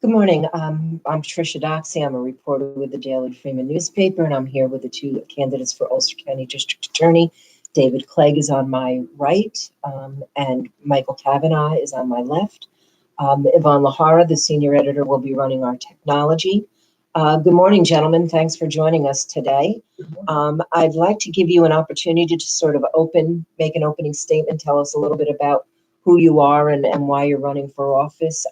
Good morning. I'm Tricia Doxey. I'm a reporter with the Daily Freeman newspaper, and I'm here with the two candidates for Ulster County District Attorney. David Clegg is on my right, and Michael Kavanagh is on my left. Yvonne Lahara, the senior editor, will be running our technology. Good morning, gentlemen. Thanks for joining us today. I'd like to give you an opportunity to sort of make an opening statement, tell us a little bit about who you are and why you're running for office.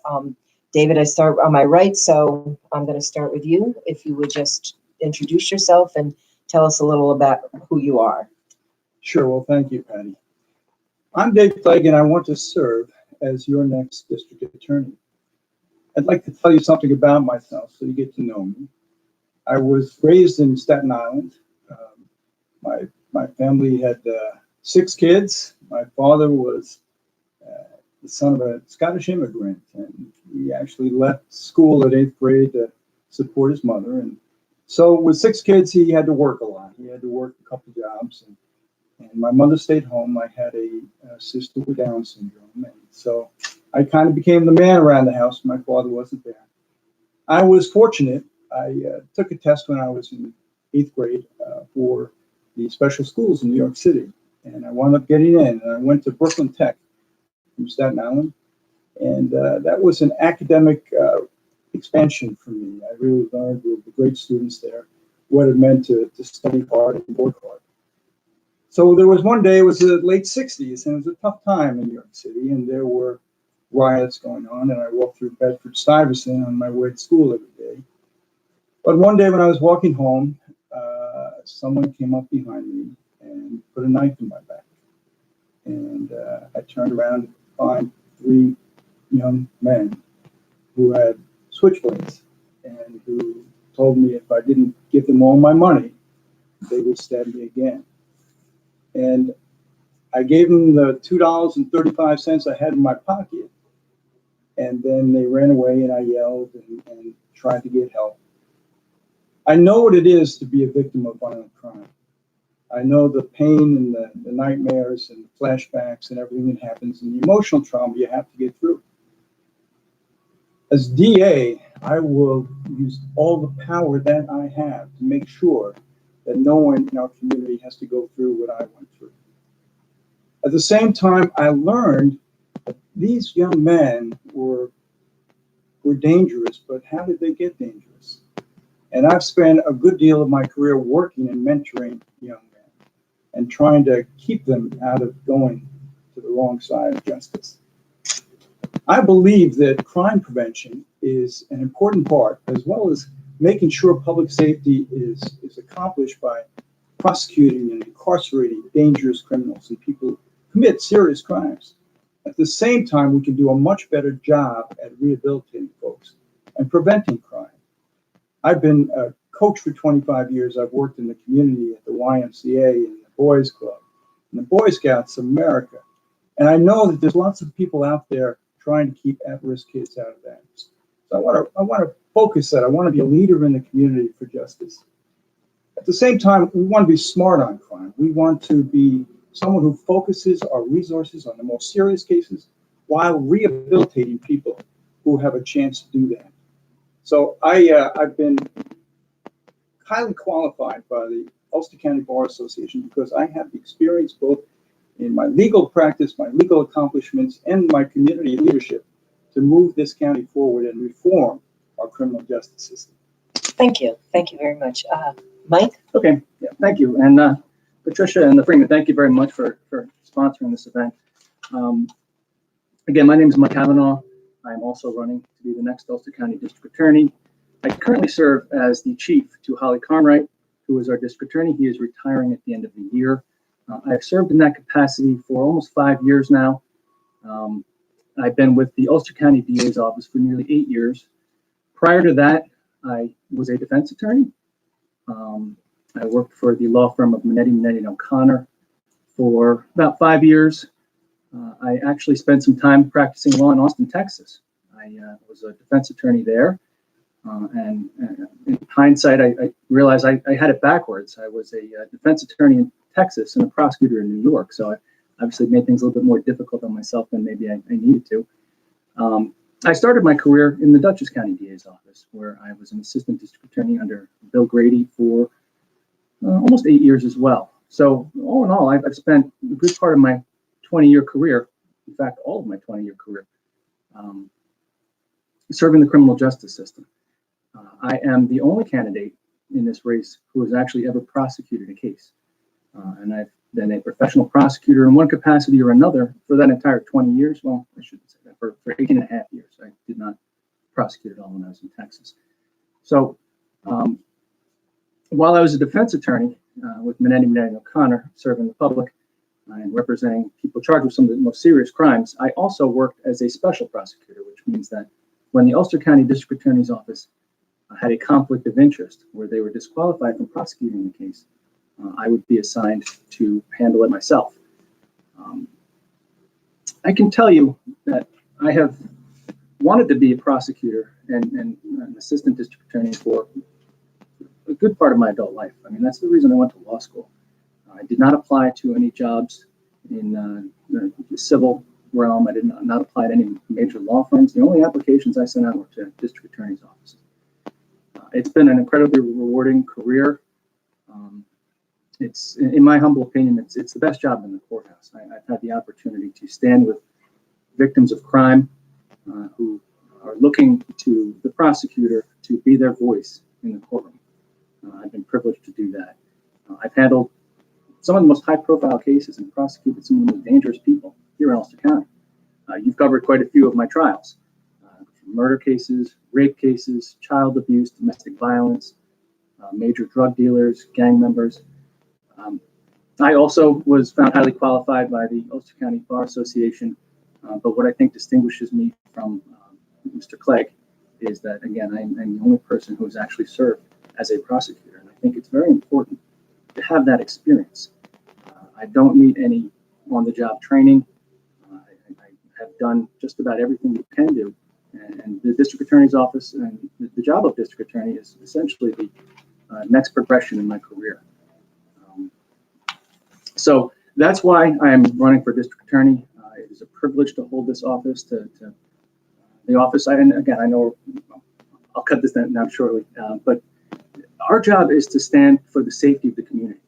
David, I start on my right, so I'm going to start with you. If you would just introduce yourself and tell us a little about who you are. Sure. Well, thank you, Patty. I'm Dave Clegg, and I want to serve as your next district attorney. I'd like to tell you something about myself so you get to know me. I was raised in Staten Island. My family had 6 kids. My father was the son of a Scottish immigrant, and he actually left school at 8th grade to support his mother. And so with 6 kids, he had to work a lot. He had to work a couple jobs, and my mother stayed home. I had a sister with Down syndrome, and so I kind of became the man around the house. My father wasn't there. I was fortunate. I took a test when I was in 8th grade for the special schools in New York City, and I wound up getting in. And I went to Brooklyn Tech from Staten Island, and that was an academic expansion for me. I really learned with the great students there what it meant to study hard and work hard. So there was one day, it was the late 60s, and it was a tough time in New York City, and there were riots going on, and I walked through Bedford-Stuyvesant on my way to school every day. But one day when I was walking home, someone came up behind me and put a knife in my back. And I turned around to find 3 young men who had switchblades and who told me if I didn't give them all my money, they would stab me again. And I gave them the $2.35 I had in my pocket, and then they ran away, and I yelled and tried to get help. I know what it is to be a victim of violent crime. I know the pain and the nightmares and the flashbacks and everything that happens and the emotional trauma you have to get through. As DA, I will use all the power that I have to make sure that no one in our community has to go through what I went through. At the same time, I learned that these young men were dangerous, but how did they get dangerous? And I've spent a good deal of my career working and mentoring young men and trying to keep them out of going to the wrong side of justice. I believe that crime prevention is an important part, as well as making sure public safety is accomplished by prosecuting and incarcerating dangerous criminals and people who commit serious crimes. At the same time, we can do a much better job at rehabilitating folks and preventing crime. I've been a coach for 25 years. I've worked in the community at the YMCA and the Boys Club and the Boy Scouts of America. And I know that there's lots of people out there trying to keep at-risk kids out of that. So I want to focus that. I want to be a leader in the community for justice. At the same time, we want to be smart on crime. We want to be someone who focuses our resources on the most serious cases while rehabilitating people who have a chance to do that. So I've been highly qualified by the Ulster County Bar Association because I have the experience both in my legal practice, my legal accomplishments, and my community leadership to move this county forward and reform our criminal justice system. Thank you. Thank you very much. Mike? Okay. Yeah, thank you. And Patricia and the Freeman, thank you very much for sponsoring this event. Again, my name is Mike Kavanagh. I'm also running to be the next Ulster County District Attorney. I currently serve as the chief to Holly Carnwright, who is our district attorney. He is retiring at the end of the year. I've served in that capacity for almost 5 years now. I've been with the Ulster County DA's office for nearly 8 years. Prior to that, I was a defense attorney. I worked for the law firm of Minetti & O'Connor for about 5 years. I actually spent some time practicing law in Austin, Texas. I was a defense attorney there. And in hindsight, I realized I had it backwards. I was a defense attorney in Texas and a prosecutor in New York. So I obviously made things a little bit more difficult on myself than maybe I needed to. I started my career in the Dutchess County DA's office, where I was an assistant district attorney under Bill Grady for almost 8 years as well. So all in all, I've spent a good part of my 20-year career, in fact, all of my 20-year career, serving the criminal justice system. I am the only candidate in this race who has actually ever prosecuted a case. And I've been a professional prosecutor in one capacity or another for that entire 20 years. Well, I shouldn't say that, for 18 and a half years. I did not prosecute at all when I was in Texas. So while I was a defense attorney with Minetti O'Connor, serving the public and representing people charged with some of the most serious crimes, I also worked as a special prosecutor, which means that when the Ulster County District Attorney's Office had a conflict of interest where they were disqualified from prosecuting the case, I would be assigned to handle it myself. I can tell you that I have wanted to be a prosecutor and an assistant district attorney for a good part of my adult life. I mean, that's the reason I went to law school. I did not apply to any jobs in the civil realm. I did not apply to any major law firms. The only applications I sent out were to district attorney's offices. It's been an incredibly rewarding career. It's, in my humble opinion, it's the best job in the courthouse. I've had the opportunity to stand with victims of crime who are looking to the prosecutor to be their voice in the courtroom. I've been privileged to do that. I've handled some of the most high-profile cases and prosecuted some of the most dangerous people here in Ulster County. You've covered quite a few of my trials. Murder cases, rape cases, child abuse, domestic violence, major drug dealers, gang members. I also was found highly qualified by the Ulster County Bar Association, but what I think distinguishes me from Mr. Clegg is that, again, I'm the only person who has actually served as a prosecutor, and I think it's very important to have that experience. I don't need any on-the-job training. I have done just about everything you can do, and the district attorney's office and the job of district attorney is essentially the next progression in my career. So that's why I am running for district attorney. It is a privilege to hold this office, to the office. And again, I know I'll cut this down shortly, but our job is to stand for the safety of the community.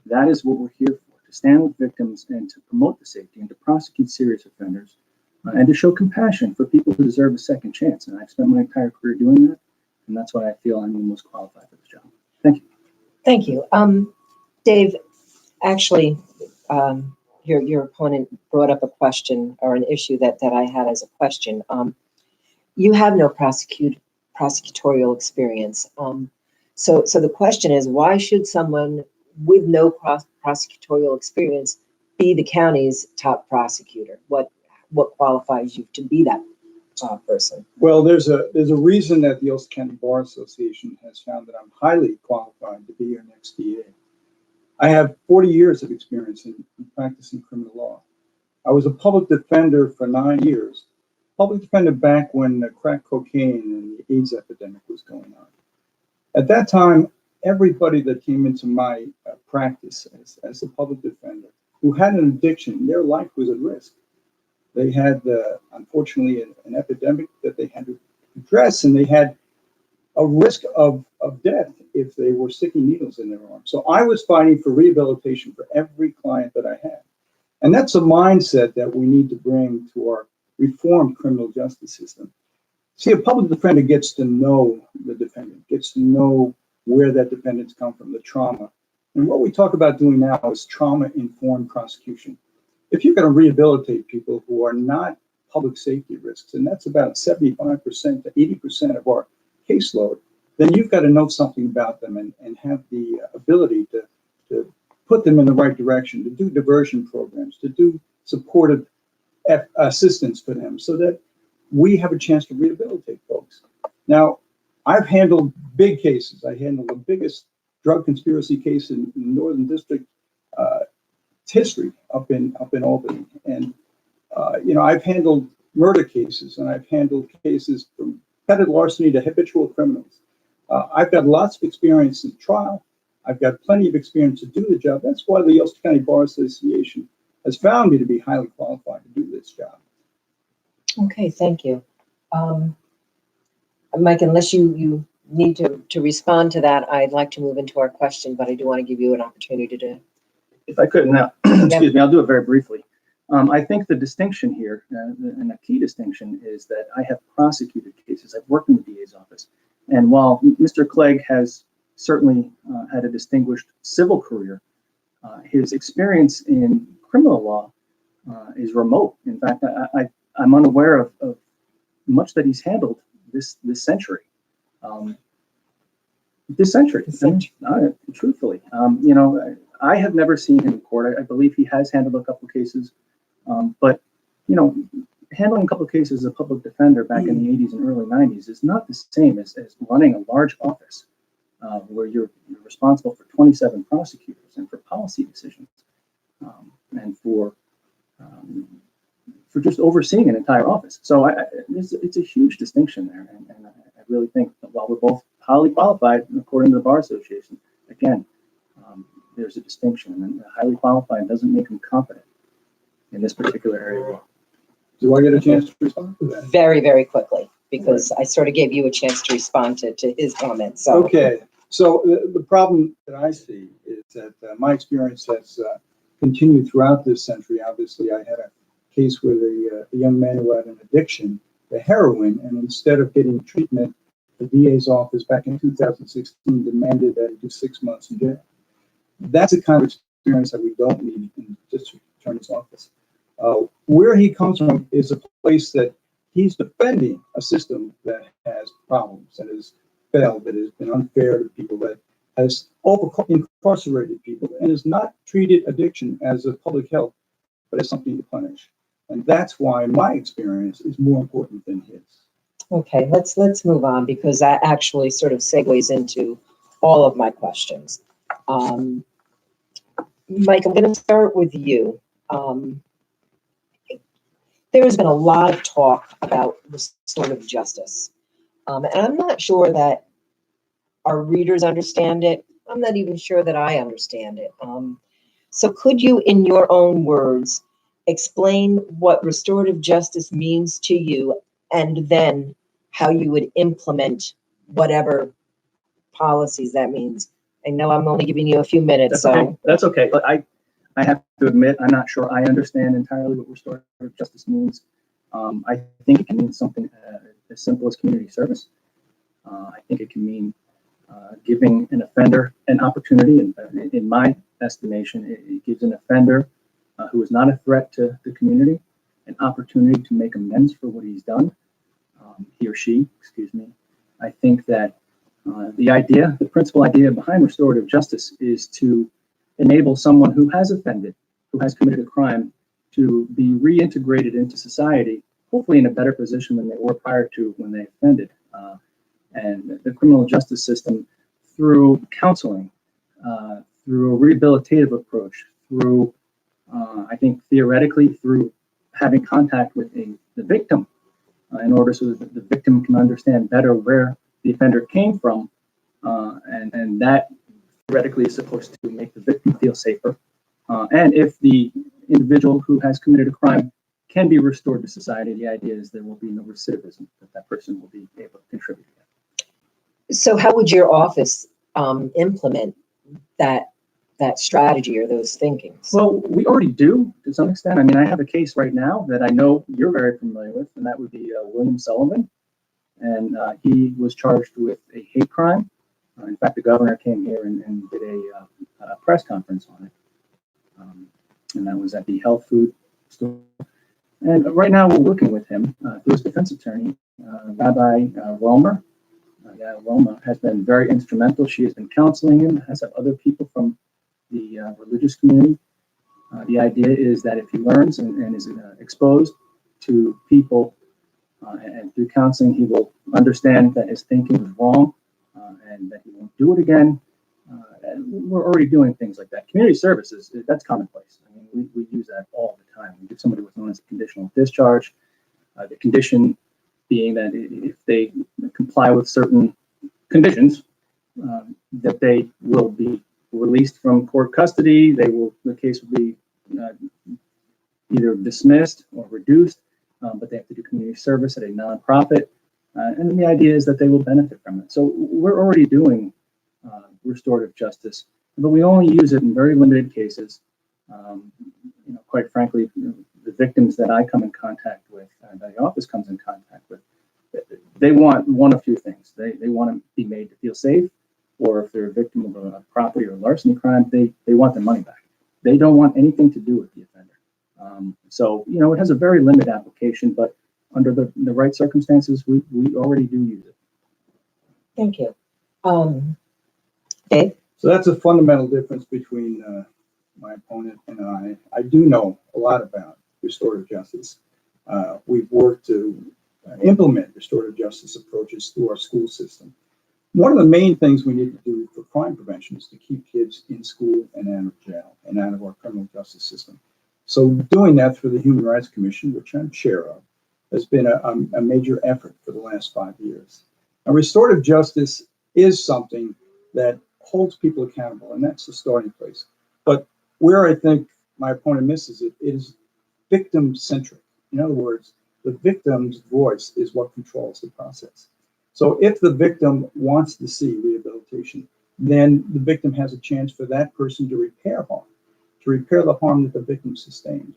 That is what we're here for, to stand with victims and to promote the safety and to prosecute serious offenders and to show compassion for people who deserve a second chance. And I've spent my entire career doing that, and that's why I feel I'm the most qualified for this job. Thank you. Thank you. Dave, actually, your opponent brought up a question or an issue that I had as a question. You have no prosecutorial experience. So the question is, why should someone with no prosecutorial experience be the county's top prosecutor? What qualifies you to be that person? Well, there's a reason that the Ulster County Bar Association has found that I'm highly qualified to be your next DA. I have 40 years of experience in practicing criminal law. I was a public defender for 9 years. Public defender back when crack cocaine and the AIDS epidemic was going on. At that time, everybody that came into my practice as a public defender who had an addiction, their life was at risk. They had, unfortunately, an epidemic that they had to address, and they had a risk of death if they were sticking needles in their arm. So I was fighting for rehabilitation for every client that I had. And that's a mindset that we need to bring to our reformed criminal justice system. See, a public defender gets to know the defendant, gets to know where that defendant's come from, the trauma. And what we talk about doing now is trauma-informed prosecution. If you're going to rehabilitate people who are not public safety risks, and that's about 75% to 80% of our caseload, then you've got to know something about them and have the ability to put them in the right direction, to do diversion programs, to do supportive assistance for them so that we have a chance to rehabilitate folks. Now, I've handled big cases. I handled the biggest drug conspiracy case in the Northern District history up in Albany. And, I've handled murder cases, and I've handled cases from petty larceny to habitual criminals. I've got lots of experience in trial. I've got plenty of experience to do the job. That's why the Ulster County Bar Association has found me to be highly qualified to do this job. Okay, thank you. Mike, unless you need to respond to that, I'd like to move into our question, but I do want to give you an opportunity to. If I could now, excuse me, I'll do it very briefly. I think the distinction here, and a key distinction, is that I have prosecuted cases. I've worked in the DA's office. And while Mr. Clegg has certainly had a distinguished civil career, his experience in criminal law is remote. In fact, I'm unaware of much that he's handled this century. Truthfully, I have never seen him in court. I believe he has handled a couple of cases, but handling a couple of cases as a public defender back in the 80s and early 90s is not the same as running a large office where you're responsible for 27 prosecutors and for policy decisions and for just overseeing an entire office. So it's a huge distinction there, and I really think that while we're both highly qualified according to the Bar Association, again, there's a distinction, and highly qualified doesn't make them competent in this particular area. Do I get a chance to respond to that? Very, very quickly, because I sort of gave you a chance to respond to his comments. So. Okay, so the problem that I see is that my experience has continued throughout this century. Obviously, I had a case with a young man who had an addiction to heroin, and instead of getting treatment, the DA's office back in 2016 demanded that he do 6 months in jail. That's the kind of experience that we don't need in the district attorney's office. Where he comes from is a place that he's defending a system that has problems, that has failed, that has been unfair to people, that has incarcerated people, and has not treated addiction as a public health, but as something to punish. And that's why my experience is more important than his. Okay, let's move on, because that actually sort of segues into all of my questions. Mike, I'm going to start with you. There has been a lot of talk about restorative justice, and I'm not sure that our readers understand it. I'm not even sure that I understand it. So could you, in your own words, explain what restorative justice means to you, and then how you would implement whatever policies that means? I know I'm only giving you a few minutes, That's okay. But I have to admit, I'm not sure I understand entirely what restorative justice means. I think it can mean something as simple as community service. I think it can mean giving an offender an opportunity. And in my estimation, it gives an offender who is not a threat to the community an opportunity to make amends for what he's done. He or she, excuse me. I think that the principal idea behind restorative justice is to enable someone who has offended, who has committed a crime, to be reintegrated into society, hopefully in a better position than they were prior to when they offended. And the criminal justice system, through counseling, through a rehabilitative approach, through, I think theoretically, through having contact with the victim, in order so that the victim can understand better where the offender came from, and that theoretically is supposed to make the victim feel safer. And if the individual who has committed a crime can be restored to society, the idea is there will be no recidivism, that person will be able to contribute again. So how would your office implement that strategy or those thinkings? Well, we already do to some extent. I mean, I have a case right now that I know you're very familiar with, and that would be William Sullivan. And he was charged with a hate crime. In fact, the governor came here and did a press conference on it. And that was at the health food store. And right now we're working with him through his defense attorney, Rabbi Romer. Roma has been very instrumental. She has been counseling him, has had other people from the religious community. The idea is that if he learns and is exposed to people and through counseling, he will understand that his thinking was wrong and that he won't do it again. And we're already doing things like that. Community services, that's commonplace. I mean, we use that all the time. We give somebody what's known as a conditional discharge. The condition being that if they comply with certain conditions, that they will be released from court custody. The case will be either dismissed or reduced. but they have to do community service at a nonprofit. And the idea is that they will benefit from it. So we're already doing restorative justice, but we only use it in very limited cases. Quite frankly, the victims that I come in contact with, that the office comes in contact with, they want one of two things. They want to be made to feel safe, or if they're a victim of a property or larceny crime, they want their money back. They don't want anything to do with the offender. So it has a very limited application, but under the right circumstances, we already do use it. Thank you. Dave? So that's a fundamental difference between my opponent and I. I do know a lot about restorative justice. We've worked to implement restorative justice approaches through our school system. One of the main things we need to do for crime prevention is to keep kids in school and out of jail and out of our criminal justice system. So doing that through the Human Rights Commission, which I'm chair of, has been a major effort for the last 5 years. Now, restorative justice is something that holds people accountable, and that's the starting place. But where I think my opponent misses it is victim-centric. In other words, the victim's voice is what controls the process. So if the victim wants to see rehabilitation, then the victim has a chance for that person to repair harm, to repair the harm that the victim sustained.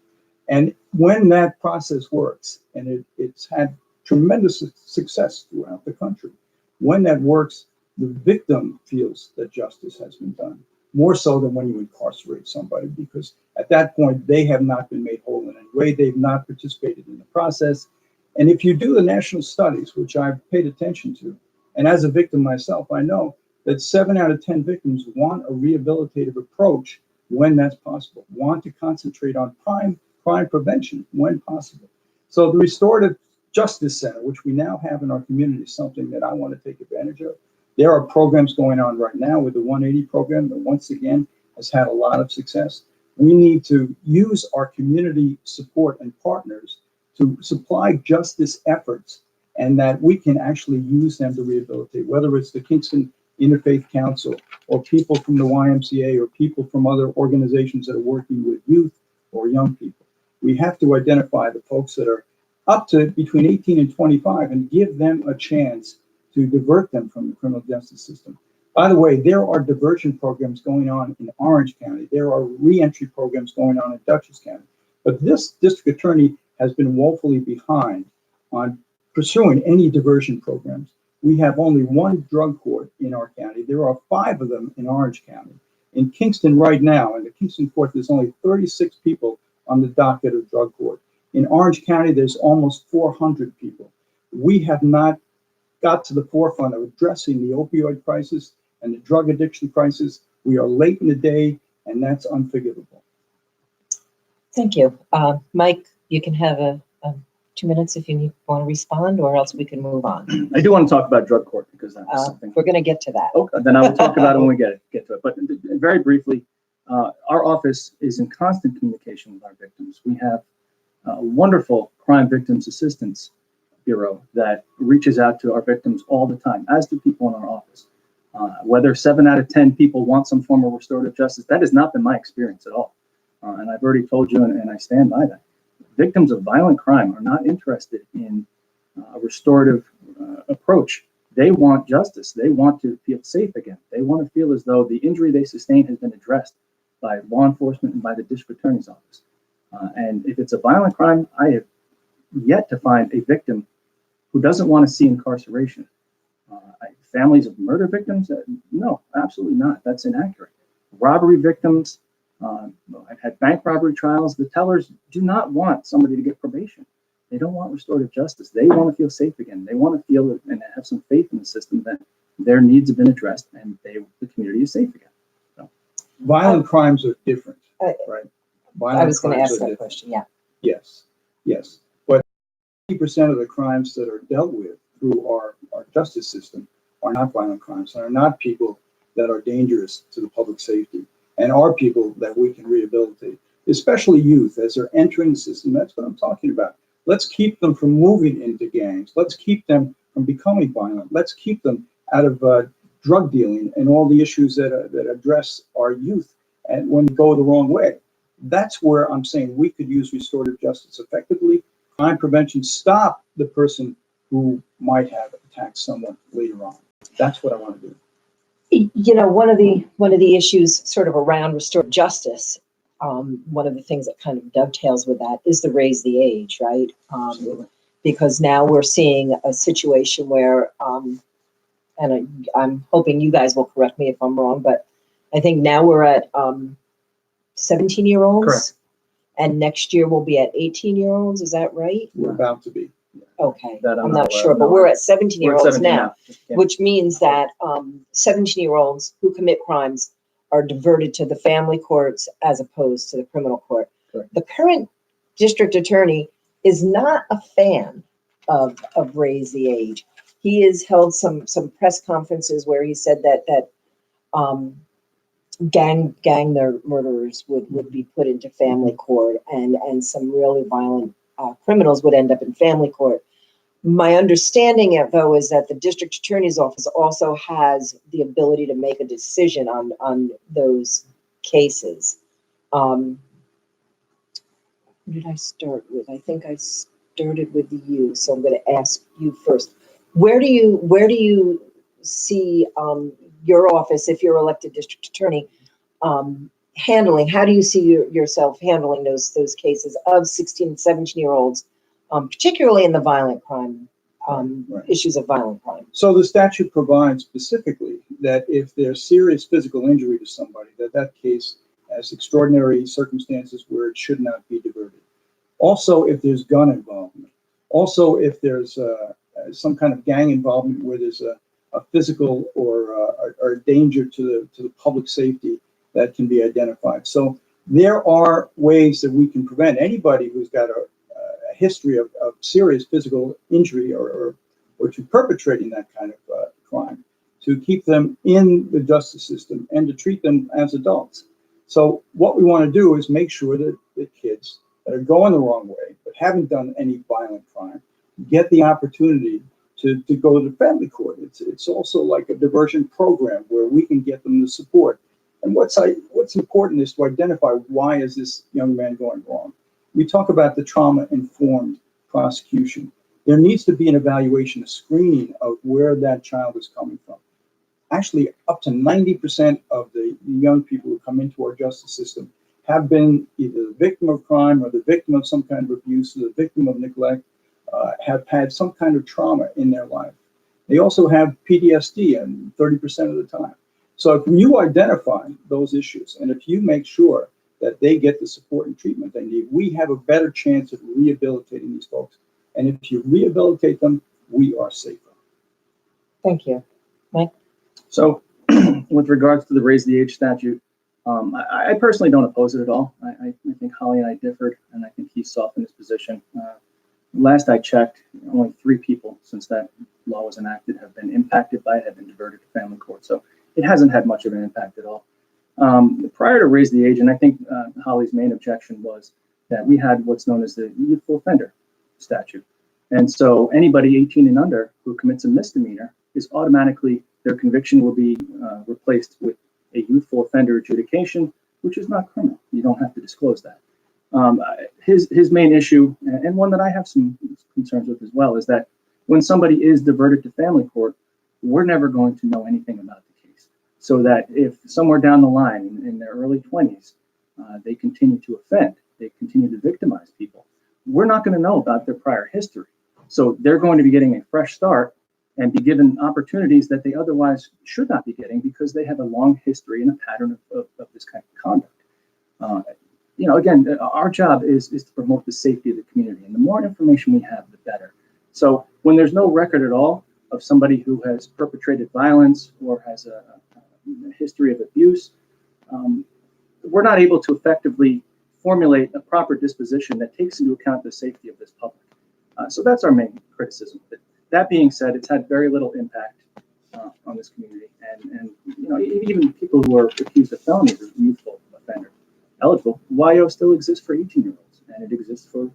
And when that process works, and it's had tremendous success throughout the country, when that works, the victim feels that justice has been done, more so than when you incarcerate somebody, because at that point, they have not been made whole in any way. They've not participated in the process. And if you do the national studies, which I've paid attention to, and as a victim myself, I know that 7 out of 10 victims want a rehabilitative approach when that's possible, want to concentrate on crime prevention when possible. So the Restorative Justice Center, which we now have in our community, is something that I want to take advantage of. There are programs going on right now with the 180 program that once again has had a lot of success. We need to use our community support and partners to supply justice efforts, and that we can actually use them to rehabilitate, whether it's the Kingston Interfaith Council or people from the YMCA or people from other organizations that are working with youth or young people. We have to identify the folks that are up to between 18 and 25 and give them a chance to divert them from the criminal justice system. By the way, there are diversion programs going on in Orange County. There are reentry programs going on in Dutchess County. But this district attorney has been woefully behind on pursuing any diversion programs. We have only one drug court in our county. There are 5 of them in Orange County. In Kingston right now, in the Kingston court, there's only 36 people on the docket of drug court. In Orange County, there's almost 400 people. We have not got to the forefront of addressing the opioid crisis and the drug addiction crisis. We are late in the day, and that's unforgivable. Thank you. Mike, you can have a 2 minutes if you want to respond, or else we can move on. I do want to talk about drug court because that was something. We're going to get to that. Okay, then I will talk about it when we get to it. But very briefly, our office is in constant communication with our victims. We have a wonderful crime victims assistance bureau that reaches out to our victims all the time, as do people in our office. Whether 7 out of 10 people want some form of restorative justice, that has not been my experience at all. And I've already told you, and I stand by that. Victims of violent crime are not interested in a restorative approach. They want justice. They want to feel safe again. They want to feel as though the injury they sustained has been addressed by law enforcement and by the district attorney's office. And if it's a violent crime, I have yet to find a victim who doesn't want to see incarceration. Families of murder victims? No, absolutely not. That's inaccurate. Robbery victims, I've had bank robbery trials. The tellers do not want somebody to get probation. They don't want restorative justice. They want to feel safe again. They want to feel and have some faith in the system that their needs have been addressed and the community is safe again. So. Violent crimes are different, right? Violent I was going to ask that different. question, yeah. Yes. But 80% of the crimes that are dealt with through our justice system are not violent crimes, and are not people that are dangerous to the public safety, and are people that we can rehabilitate, especially youth as they're entering the system. That's what I'm talking about. Let's keep them from moving into gangs. Let's keep them from becoming violent. Let's keep them out of drug dealing and all the issues that address our youth and when they go the wrong way. That's where I'm saying we could use restorative justice effectively. crime prevention, stop the person who might have attacked someone later on. That's what I want to do. You know, one of the issues sort of around restorative justice, one of the things that kind of dovetails with that is the raise the age, right? Absolutely. Because now we're seeing a situation where, and I'm hoping you guys will correct me if I'm wrong, but I think now we're at 17-year-olds. Correct. And next year we'll be at 18-year-olds. Is that right? We're about to be. Okay, That I'm not sure, but we're at 17-year-olds now, Yeah. which means that 17-year-olds who commit crimes are diverted to the family courts as opposed to the criminal court. Correct. The current district attorney is not a fan of raise the age. He has held some press conferences where he said that gang murderers would be put into family court, and some really violent criminals would end up in family court. My understanding, though, is that the district attorney's office also has the ability to make a decision on those cases. Who did I start with? I think I started with you, so I'm going to ask you first. Where do you see your office, if you're elected district attorney, handling? How do you see yourself handling those cases of 16 and 17-year-olds, particularly in the violent crime? Right. Issues of violent crime. So the statute provides specifically that if there's serious physical injury to somebody, that case has extraordinary circumstances where it should not be diverted. Also, if there's gun involvement. Also, if there's some kind of gang involvement where there's a physical or danger to the public safety that can be identified. So there are ways that we can prevent anybody who's got a history of serious physical injury or to perpetrating that kind of crime, to keep them in the justice system and to treat them as adults. So what we want to do is make sure that the kids that are going the wrong way but haven't done any violent crime get the opportunity to go to the family court. It's also like a diversion program where we can get them the support. And what's important is to identify why is this young man going wrong. We talk about the trauma-informed prosecution. There needs to be an evaluation, a screening of where that child is coming from. Actually, up to 90% of the young people who come into our justice system have been either the victim of crime or the victim of some kind of abuse or the victim of neglect, have had some kind of trauma in their life. They also have PTSD, and 30% of the time. So if you identify those issues, and if you make sure that they get the support and treatment they need, we have a better chance of rehabilitating these folks. And if you rehabilitate them, we are safer. Thank you. Mike? So with regards to the raise the age statute, I personally don't oppose it at all. I think Holly and I differed, and I think he softened his position. Last I checked, only 3 people since that law was enacted have been impacted by it, have been diverted to family court. So it hasn't had much of an impact at all. Prior to raise the age, and I think Holly's main objection was that we had what's known as the youthful offender statute. And so anybody 18 and under who commits a misdemeanor is automatically, their conviction will be replaced with a youthful offender adjudication, which is not criminal. You don't have to disclose that. His main issue, and one that I have some concerns with as well, is that when somebody is diverted to family court, we're never going to know anything about the case. So that if somewhere down the line in their early 20s, they continue to offend, they continue to victimize people, we're not going to know about their prior history. So they're going to be getting a fresh start and be given opportunities that they otherwise should not be getting because they have a long history and a pattern of this kind of conduct. Again, our job is to promote the safety of the community, and the more information we have, the better. So when there's no record at all of somebody who has perpetrated violence or has a history of abuse, we're not able to effectively formulate a proper disposition that takes into account the safety of this public. So that's our main criticism. But that being said, it's had very little impact on this community, and even people who are accused of felonies as youthful offender eligible, YO still exists for 18-year-olds, and it exists for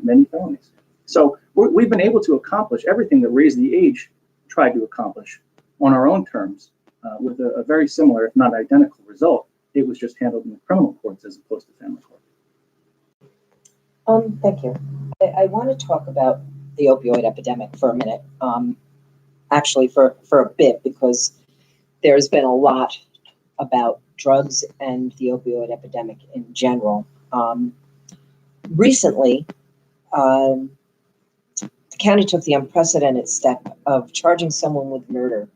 many felonies. So we've been able to accomplish everything that Raise the Age tried to accomplish on our own terms with a very similar, if not identical, result. It was just handled in the criminal courts as opposed to family court. Thank you. I want to talk about the opioid epidemic for a minute. Actually, for a bit, because there's been a lot about drugs and the opioid epidemic in general. Recently, the county took the unprecedented step of charging someone with murder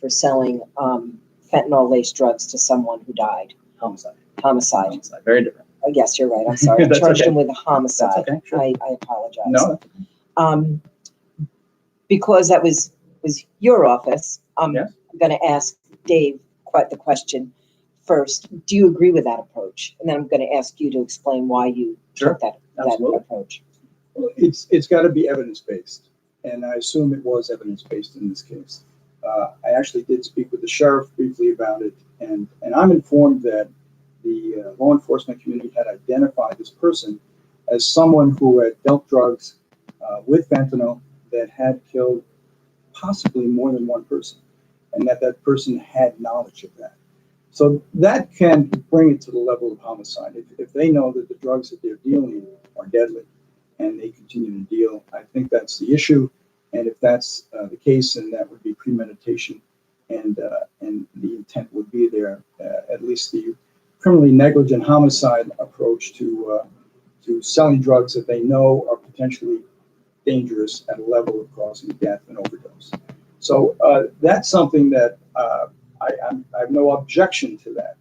for selling fentanyl-laced drugs to someone who died. Homicide. Homicide. Very different. Yes, you're right. I'm sorry. I That's charged okay. him with a homicide. That's okay, sure. I apologize. No. Because that was your office, I'm Yes. going to ask Dave quite the question first. Do you agree with that approach? And then I'm going to ask you to explain why you Sure. took that Absolutely. approach. Well, it's got to be evidence-based, and I assume it was evidence-based in this case. I actually did speak with the sheriff briefly about it, and I'm informed that the law enforcement community had identified this person as someone who had dealt drugs with fentanyl that had killed possibly more than one person, and that person had knowledge of that. So that can bring it to the level of homicide. If they know that the drugs that they're dealing are deadly and they continue to deal, I think that's the issue. And if that's the case, then that would be premeditation, and the intent would be there. At least the criminally negligent homicide approach to selling drugs that they know are potentially dangerous at a level of causing death and overdose. So that's something that I have no objection to that.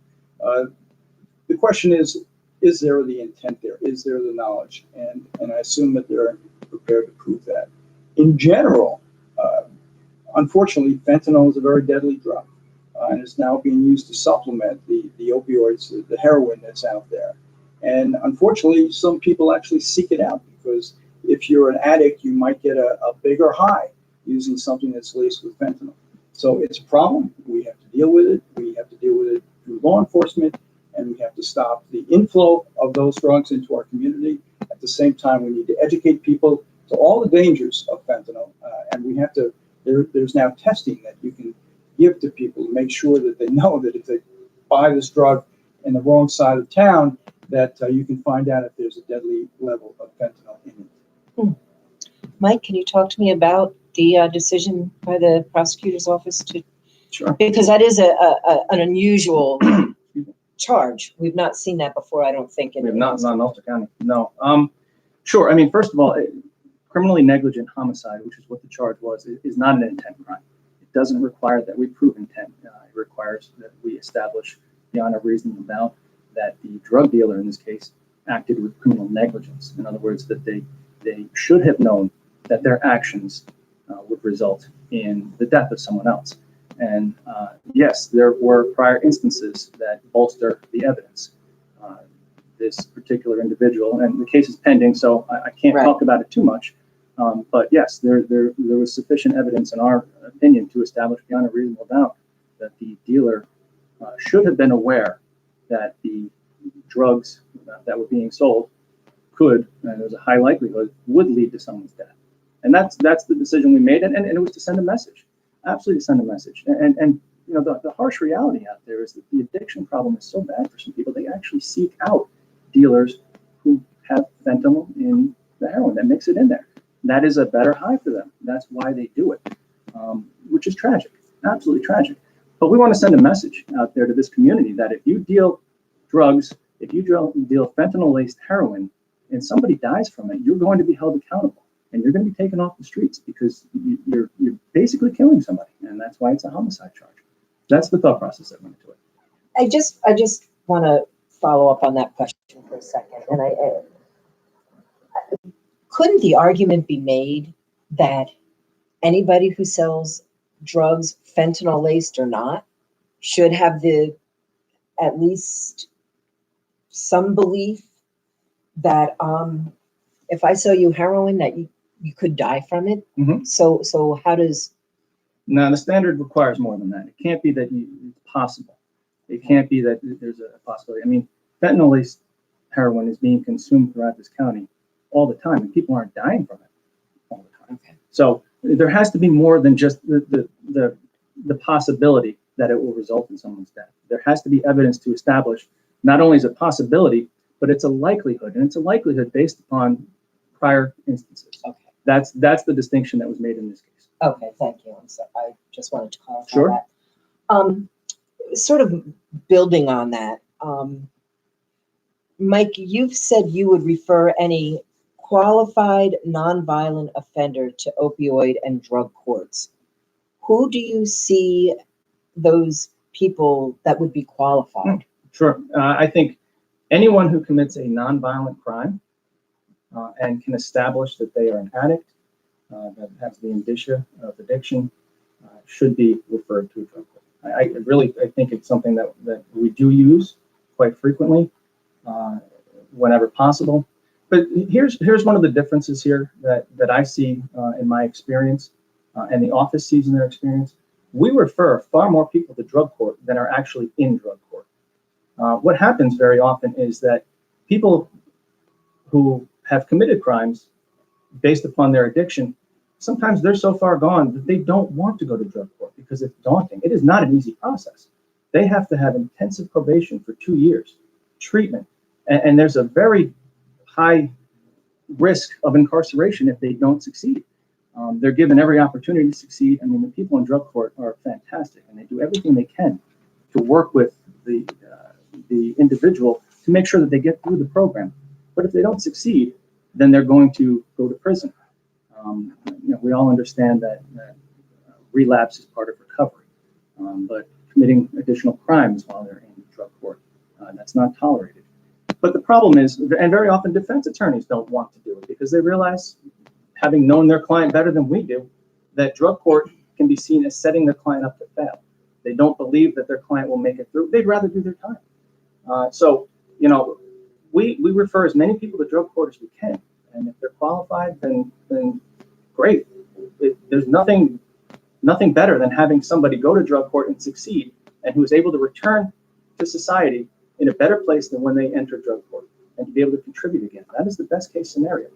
The question is there the intent there? Is there the knowledge? And I assume that they're prepared to prove that. In general, unfortunately, fentanyl is a very deadly drug, and it's now being used to supplement the opioids, the heroin that's out there. And unfortunately, some people actually seek it out because if you're an addict, you might get a bigger high using something that's laced with fentanyl. So it's a problem. We have to deal with it. We have to deal with it through law enforcement, and we have to stop the inflow of those drugs into our community. At the same time, we need to educate people to all the dangers of fentanyl, and we have to. There's now testing that you can give to people to make sure that they know that if they buy this drug in the wrong side of town, that you can find out if there's a deadly level of fentanyl in it. Mike, can you talk to me about the decision by the prosecutor's office to? Sure. Because that is an unusual charge. We've not seen that before, I don't think. We have not in Ulster County. No. Sure. I mean, first of all, criminally negligent homicide, which is what the charge was, is not an intent crime. It doesn't require that we prove intent. It requires that we establish beyond a reasonable doubt that the drug dealer in this case acted with criminal negligence. In other words, that they should have known that their actions would result in the death of someone else. And yes, there were prior instances that bolster the evidence. This particular individual, and the case is pending, so I can't talk about it too much. But yes, there was sufficient evidence, in our opinion, to establish beyond a reasonable doubt that the dealer should have been aware that the drugs that were being sold could, and there's a high likelihood, would lead to someone's death. And that's the decision we made, and it was to send a message, absolutely to send a message. And you know, the harsh reality out there is that the addiction problem is so bad for some people, they actually seek out dealers who have fentanyl in the heroin that mix it in there. That is a better high for them. That's why they do it, which is tragic, absolutely tragic. But we want to send a message out there to this community that if you deal drugs, if you deal fentanyl-laced heroin, and somebody dies from it, you're going to be held accountable, and you're going to be taken off the streets because you're basically killing somebody, and that's why it's a homicide charge. That's the thought process that went into it. I just want to follow up on that question for a second, and I couldn't the argument be made that anybody who sells drugs, fentanyl laced or not, should have at least some belief that if I sell you heroin, that you could die from it? Mm-hmm. So how does? Now, the standard requires more than that. It can't be that it's possible. It can't be that there's a possibility. I mean, fentanyl-laced heroin is being consumed throughout this county all the time, and people aren't dying from it all the time. Okay. So there has to be more than just the possibility that it will result in someone's death. There has to be evidence to establish not only is it a possibility, but it's a likelihood, and it's a likelihood based upon prior instances. Okay. That's the distinction that was made in this case. Okay, thank you. I just wanted to clarify Sure. that. Sort of building on that, Mike, you've said you would refer any qualified nonviolent offender to opioid and drug courts. Who do you see those people that would be qualified? Sure. I think anyone who commits a nonviolent crime and can establish that they are an addict, that has the indicia of addiction, should be referred to a drug court. I think it's something that we do use quite frequently, whenever possible. But here's one of the differences here that I see in my experience, and the office sees in their experience. We refer far more people to drug court than are actually in drug court. What happens very often is that people who have committed crimes based upon their addiction, sometimes they're so far gone that they don't want to go to drug court because it's daunting. It is not an easy process. They have to have intensive probation for 2 years, treatment, and there's a very high risk of incarceration if they don't succeed. They're given every opportunity to succeed. I mean, the people in drug court are fantastic, and they do everything they can to work with the individual to make sure that they get through the program. But if they don't succeed, then they're going to go to prison. We all understand that relapse is part of recovery, but committing additional crimes while they're in drug court, that's not tolerated. But the problem is, and very often defense attorneys don't want to do it because they realize, having known their client better than we do, that drug court can be seen as setting their client up to fail. They don't believe that their client will make it through. They'd rather do their time. So, we refer as many people to drug court as we can. And if they're qualified, then great. There's nothing better than having somebody go to drug court and succeed, and who is able to return to society in a better place than when they entered drug court, and to be able to contribute again. That is the best case scenario.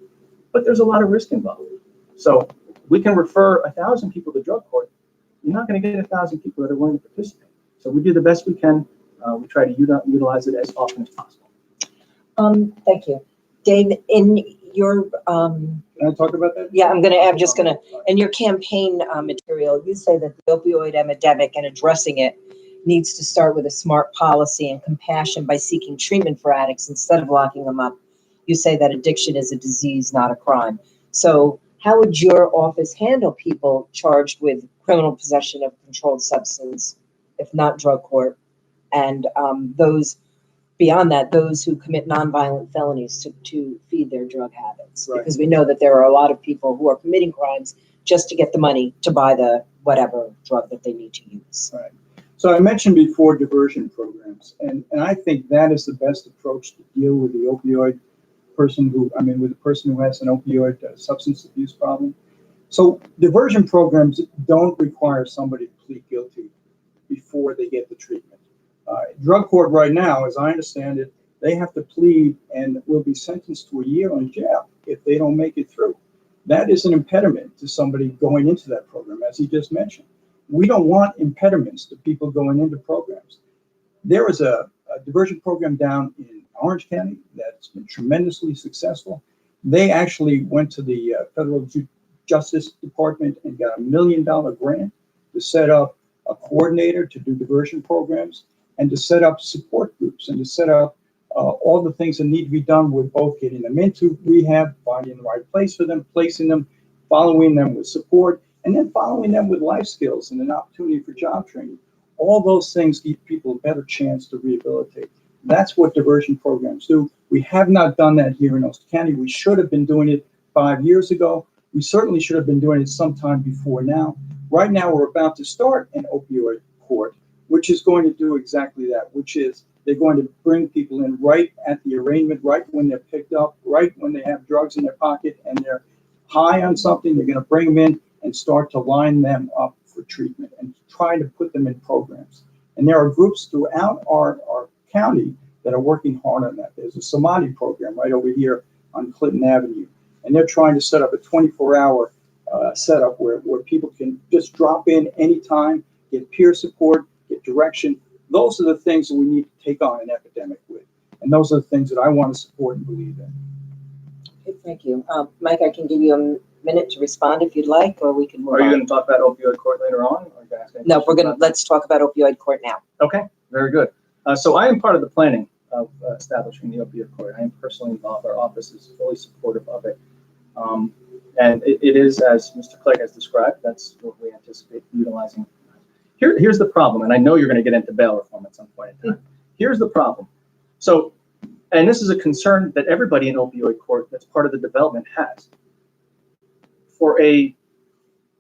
But there's a lot of risk involved. So we can refer 1,000 people to drug court. You're not going to get 1,000 people that are willing to participate. So we do the best we can. We try to utilize it as often as possible. Thank you. Dave, in your Can I talk about that? yeah, I'm just gonna in your campaign material, you say that the opioid epidemic and addressing it needs to start with a smart policy and compassion by seeking treatment for addicts instead of locking them up. You say that addiction is a disease, not a crime. So how would your office handle people charged with criminal possession of controlled substance, if not drug court, and those beyond that, those who commit nonviolent felonies to feed their drug habits? Right. Because we know that there are a lot of people who are committing crimes just to get the money to buy the whatever drug that they need to use. Right. So I mentioned before diversion programs, and I think that is the best approach to deal with the opioid with the person who has an opioid substance abuse problem. So diversion programs don't require somebody to plead guilty before they get the treatment. Drug court right now, as I understand it, they have to plead and will be sentenced to a year in jail if they don't make it through. That is an impediment to somebody going into that program, as he just mentioned. We don't want impediments to people going into programs. There is a diversion program down in Orange County that's been tremendously successful. They actually went to the Federal Justice Department and got $1 million grant to set up a coordinator to do diversion programs and to set up support groups and to set up all the things that need to be done with both getting them into rehab, finding the right place for them, placing them, following them with support, and then following them with life skills and an opportunity for job training. All those things give people a better chance to rehabilitate. That's what diversion programs do. We have not done that here in Ulster County. We should have been doing it 5 years ago. We certainly should have been doing it sometime before now. Right now, we're about to start an opioid court, which is going to do exactly that, which is they're going to bring people in right at the arraignment, right when they're picked up, right when they have drugs in their pocket and they're high on something. They're going to bring them in and start to line them up for treatment and try to put them in programs. And there are groups throughout our county that are working hard on that. There's a Samadhi program right over here on Clinton Avenue, and they're trying to set up a 24-hour setup where people can just drop in anytime, get peer support, get direction. Those are the things that we need to take on an epidemic with. And those are the things that I want to support and believe in. Okay, thank you. Mike, I can give you a minute to respond if you'd like, or we can move Are you on. going to talk about opioid court later on? Or are you gonna ask any No, we're questions gonna, about that? let's talk about opioid court now. Okay, very good. So I am part of the planning of establishing the opioid court. I am personally involved. Our office is fully supportive of it. And it is, as Mr. Clegg has described, that's what we anticipate utilizing. Here's the problem, and I know you're going to get into bail reform at some point in time. Here's the problem. So, and this is a concern that everybody in opioid court that's part of the development has. For a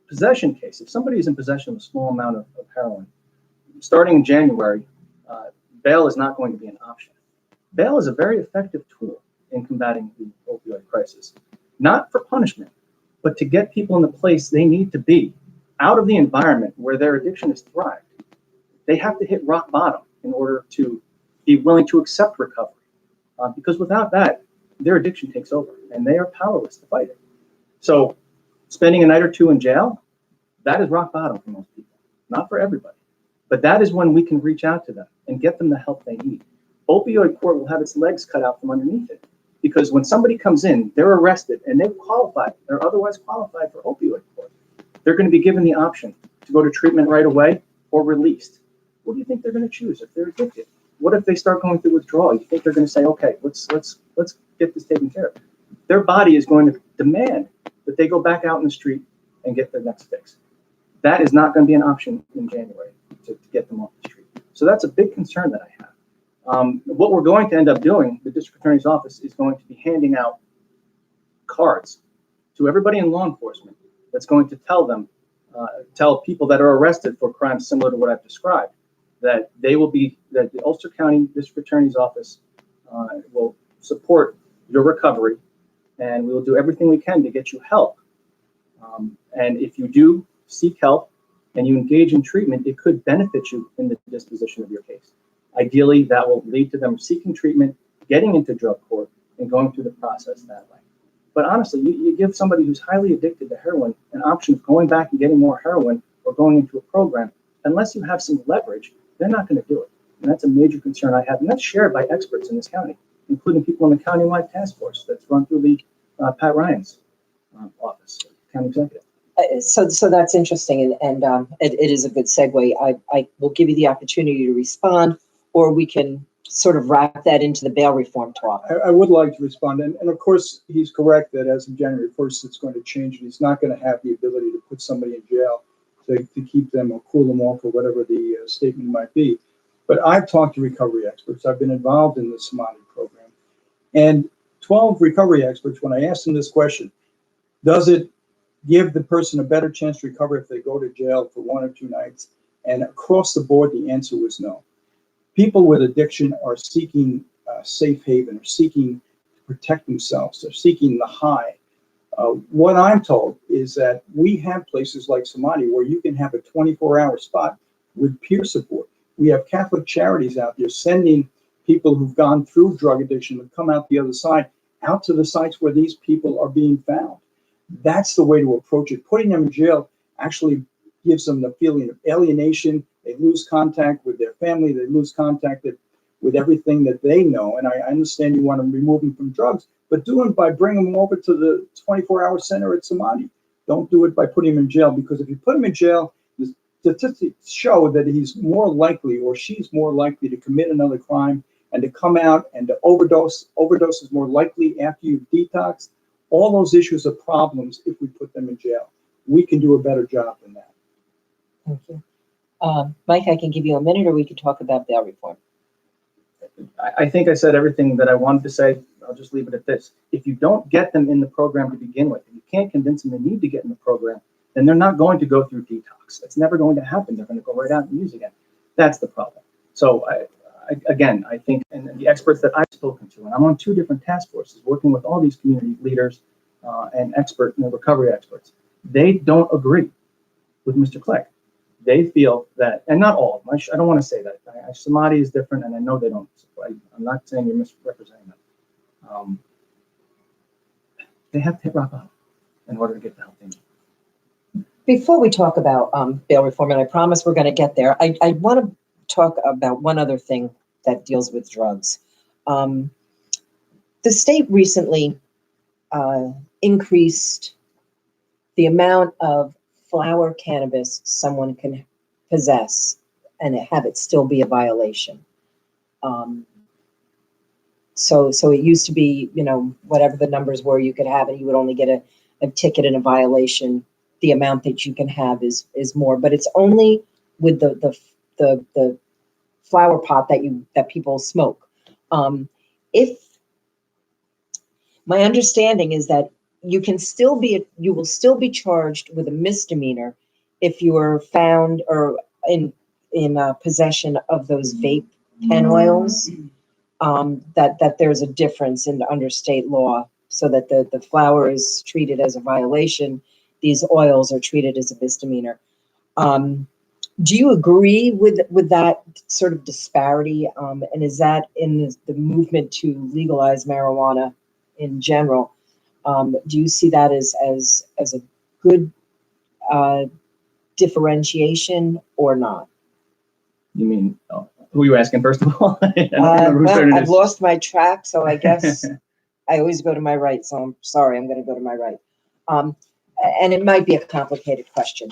possession case, if somebody is in possession of a small amount of heroin, starting in January, bail is not going to be an option. Bail is a very effective tool in combating the opioid crisis, not for punishment, but to get people in the place they need to be, out of the environment where their addiction has thrived. They have to hit rock bottom in order to be willing to accept recovery, because without that, their addiction takes over and they are powerless to fight it. So spending a night or two in jail, that is rock bottom for most people, not for everybody. But that is when we can reach out to them and get them the help they need. Opioid court will have its legs cut out from underneath it, because when somebody comes in, they're arrested and they're qualified, they're otherwise qualified for opioid court. They're going to be given the option to go to treatment right away or released. What do you think they're going to choose if they're addicted? What if they start going through withdrawal? You think they're going to say, okay, let's get this taken care of? Their body is going to demand that they go back out in the street and get their next fix. That is not going to be an option in January to get them off the street. So that's a big concern that I have. What we're going to end up doing, the district attorney's office is going to be handing out cards to everybody in law enforcement that's going to tell people that are arrested for crimes similar to what I've described, that that the Ulster County District Attorney's office will support your recovery, and we will do everything we can to get you help. And if you do seek help and you engage in treatment, it could benefit you in the disposition of your case. Ideally, that will lead to them seeking treatment, getting into drug court, and going through the process that way. But honestly, you give somebody who's highly addicted to heroin an option of going back and getting more heroin or going into a program, unless you have some leverage, they're not going to do it. And that's a major concern I have. And that's shared by experts in this county, including people in the countywide task force that's run through the Pat Ryan's office, county executive. So that's interesting, and it is a good segue. I will give you the opportunity to respond, or we can sort of wrap that into the bail reform talk. I would like to respond. And of course, he's correct that as of January 1st, it's going to change. And he's not going to have the ability to put somebody in jail to keep them or cool them off or whatever the statement might be. But I've talked to recovery experts. I've been involved in the Samadhi program. And 12 recovery experts, when I asked them this question, does it give the person a better chance to recover if they go to jail for 1 or 2 nights? And across the board, the answer was no. People with addiction are seeking safe haven, are seeking to protect themselves, they're seeking the high. What I'm told is that we have places like Samadhi where you can have a 24-hour spot with peer support. We have Catholic Charities out there sending people who've gone through drug addiction and come out the other side out to the sites where these people are being found. That's the way to approach it. Putting them in jail actually gives them the feeling of alienation. They lose contact with their family. They lose contact with everything that they know. And I understand you want to remove them from drugs, but do it by bringing them over to the 24-hour center at Samadhi. Don't do it by putting him in jail, because if you put him in jail, the statistics show that he's more likely, or she's more likely, to commit another crime and to come out and to overdose. Overdose is more likely after you've detoxed. All those issues are problems if we put them in jail. We can do a better job than that. Thank you. Mike, I can give you a minute, or we could talk about bail reform. I think I said everything that I wanted to say. I'll just leave it at this. If you don't get them in the program to begin with, if you can't convince them they need to get in the program, then they're not going to go through detox. It's never going to happen. They're going to go right out and use again. That's the problem. So I think, and the experts that I've spoken to, and I'm on 2 different task forces working with all these community leaders and recovery experts, they don't agree with Mr. Clegg. They feel that, and not all of them, I don't want to say that. Samadhi is different, and I know they don't. I'm not saying you're misrepresenting them. They have to hit rock bottom in order to get the help they need. Before we talk about bail reform, and I promise we're going to get there, I want to talk about one other thing that deals with drugs. The state recently increased the amount of flower cannabis someone can possess and have it still be a violation. So it used to be, whatever the numbers were, you could have it. You would only get a ticket and a violation. The amount that you can have is more, but it's only with the flower pot that people smoke. If my understanding is that you will still be charged with a misdemeanor if you are found or in possession of those vape pen oils. That there's a difference under state law, so that the flower is treated as a violation. These oils are treated as a misdemeanor. Do you agree with that sort of disparity? And is that in the movement to legalize marijuana in general? Do you see that as a good differentiation or not? You mean, who are you asking, first of all? I don't remember who started I've this. lost my track, so I guess I always go to my right. So I'm sorry, I'm going to go to my right. And it might be a complicated question.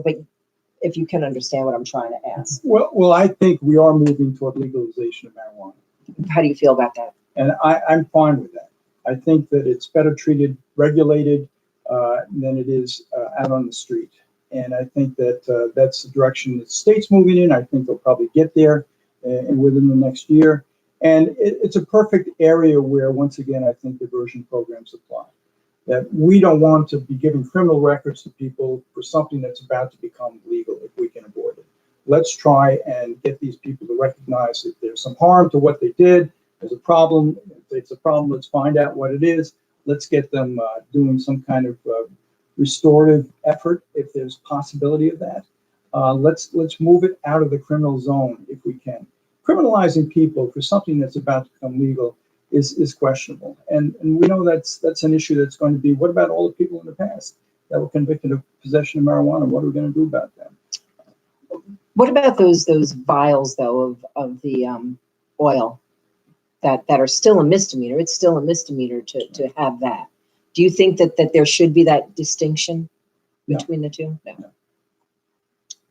But if you can understand what I'm trying to ask. Well, I think we are moving toward legalization of marijuana. How do you feel about that? And I'm fine with that. I think that it's better treated, regulated, than it is out on the street. And I think that that's the direction the state's moving in. I think they'll probably get there within the next year. And it's a perfect area where, once again, I think diversion programs apply. That we don't want to be giving criminal records to people for something that's about to become legal if we can avoid it. Let's try and get these people to recognize that there's some harm to what they did. There's a problem. If it's a problem, let's find out what it is. Let's get them doing some kind of restorative effort if there's possibility of that. Let's move it out of the criminal zone if we can. Criminalizing people for something that's about to become legal is questionable. And we know that's an issue that's going to be, what about all the people in the past that were convicted of possession of marijuana? What are we going to do about them? What about those vials, though, of the oil that are still a misdemeanor? It's still a misdemeanor to have that. Do you think that there should be that distinction between the two?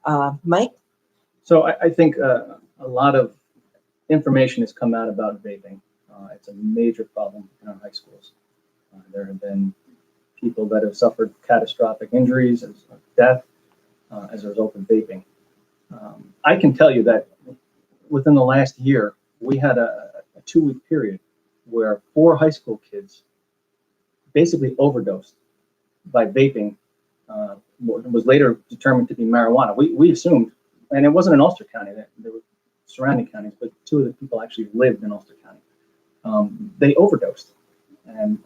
No. Mike? So I think a lot of information has come out about vaping. It's a major problem in our high schools. There have been people that have suffered catastrophic injuries and death as a result of vaping. I can tell you that within the last year, we had a 2-week period where 4 high school kids basically overdosed by vaping. What was later determined to be marijuana. We assumed, and it wasn't in Ulster County, there were surrounding counties, but 2 of the people actually lived in Ulster County. They overdosed, and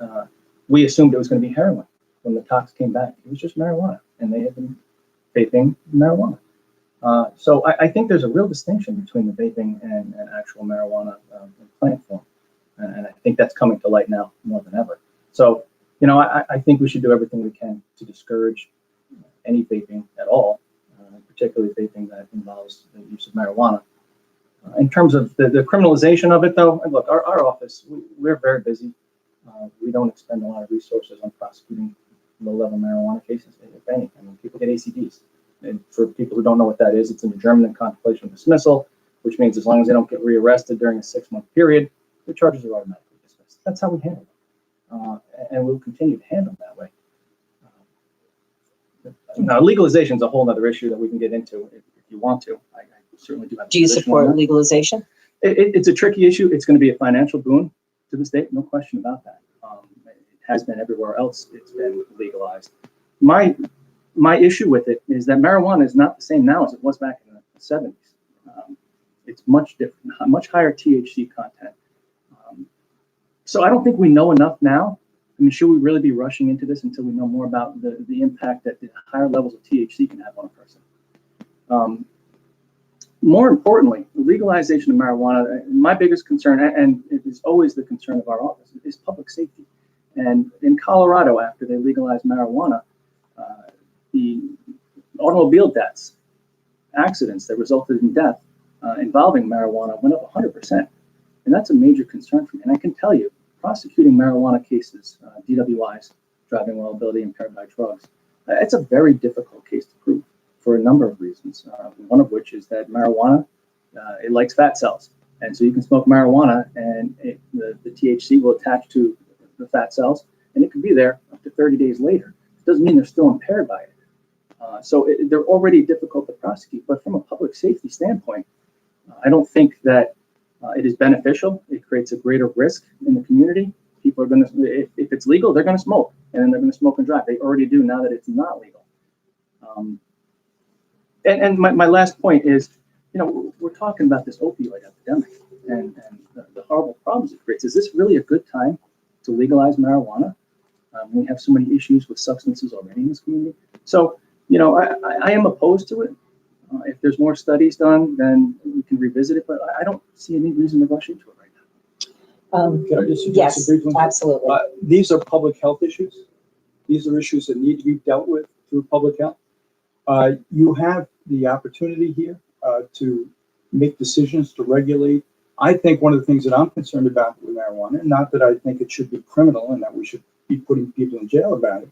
we assumed it was going to be heroin. When the tox came back, it was just marijuana, and they had been vaping marijuana. So I think there's a real distinction between the vaping and actual marijuana in plant form, and I think that's coming to light now more than ever. So, I think we should do everything we can to discourage any vaping at all, particularly vaping that involves the use of marijuana. In terms of the criminalization of it, though, look, our office, we're very busy. We don't expend a lot of resources on prosecuting low-level marijuana cases, if any. I mean, people get ACDs. And for people who don't know what that is, it's an adjournment and contemplation of dismissal, which means as long as they don't get rearrested during a 6-month period, their charges are automatically dismissed. That's how we handle it. And we'll continue to handle it that way. Now, legalization is a whole other issue that we can get into if you want to. I certainly do have. Do you support legalization? It's a tricky issue. It's going to be a financial boon to the state, no question about that. It has been everywhere else. It's been legalized. My issue with it is that marijuana is not the same now as it was back in the 70s. It's much different, much higher THC content. So I don't think we know enough now. I mean, should we really be rushing into this until we know more about the impact that the higher levels of THC can have on a person? More importantly, the legalization of marijuana, my biggest concern, and it is always the concern of our office, is public safety. And in Colorado, after they legalized marijuana, the automobile deaths, accidents that resulted in death involving marijuana went up 100%. And that's a major concern for me. And I can tell you, prosecuting marijuana cases, DWIs, driving while ability impaired by drugs, it's a very difficult case to prove for a number of reasons. One of which is that marijuana, it likes fat cells. And so you can smoke marijuana and the THC will attach to the fat cells and it can be there up to 30 days later. It doesn't mean they're still impaired by it. They're already difficult to prosecute, but from a public safety standpoint, I don't think that it is beneficial. It creates a greater risk in the community. People are going to, if it's legal, they're going to smoke, and then they're going to smoke and drive. They already do now that it's not legal. And my last point is, we're talking about this opioid epidemic and the horrible problems it creates. Is this really a good time to legalize marijuana? We have so many issues with substances already in this community. So, I am opposed to it. If there's more studies done, then we can revisit it, but I don't see any reason to rush into it right now. Can I just suggest Yes, a brief one? absolutely. These are public health issues. These are issues that need to be dealt with through public health. You have the opportunity here to make decisions to regulate. I think one of the things that I'm concerned about with marijuana, and not that I think it should be criminal and that we should be putting people in jail about it,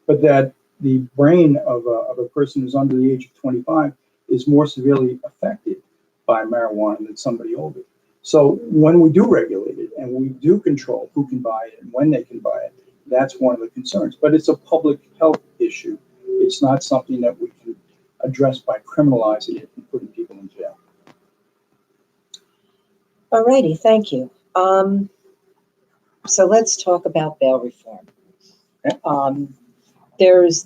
but that the brain of a person who's under the age of 25 is more severely affected by marijuana than somebody older. So when we do regulate it and we do control who can buy it and when they can buy it, that's one of the concerns. But it's a public health issue. It's not something that we can address by criminalizing it and putting people in jail. All righty, thank you. So let's talk about bail reform. Okay. There's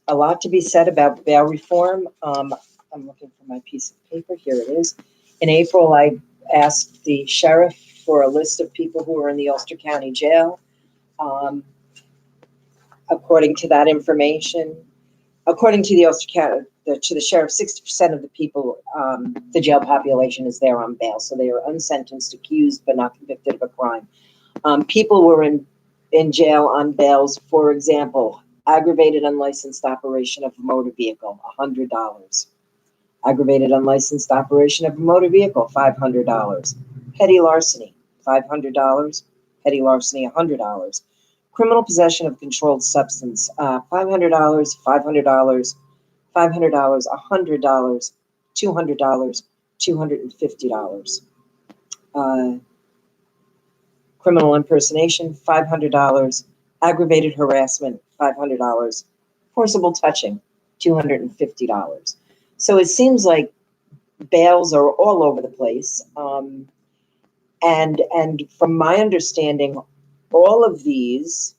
a lot to be said about bail reform. I'm looking for my piece of paper. Here it is. In April, I asked the sheriff for a list of people who were in the Ulster County Jail. According to that information, according to the Ulster County, to the sheriff, 60% of the people, the jail population is there on bail. So they are unsentenced, accused, but not convicted of a crime. People were in jail on bails, for example, aggravated unlicensed operation of a motor vehicle, $100. Aggravated unlicensed operation of a motor vehicle, $500. Petty larceny, $500. Petty larceny, $100. Criminal possession of controlled substance, $500, $500, $500, $100, $200, $250. Criminal impersonation, $500. Aggravated harassment, $500. Forcible touching, $250. So it seems like bails are all over the place. And from my understanding, all of these,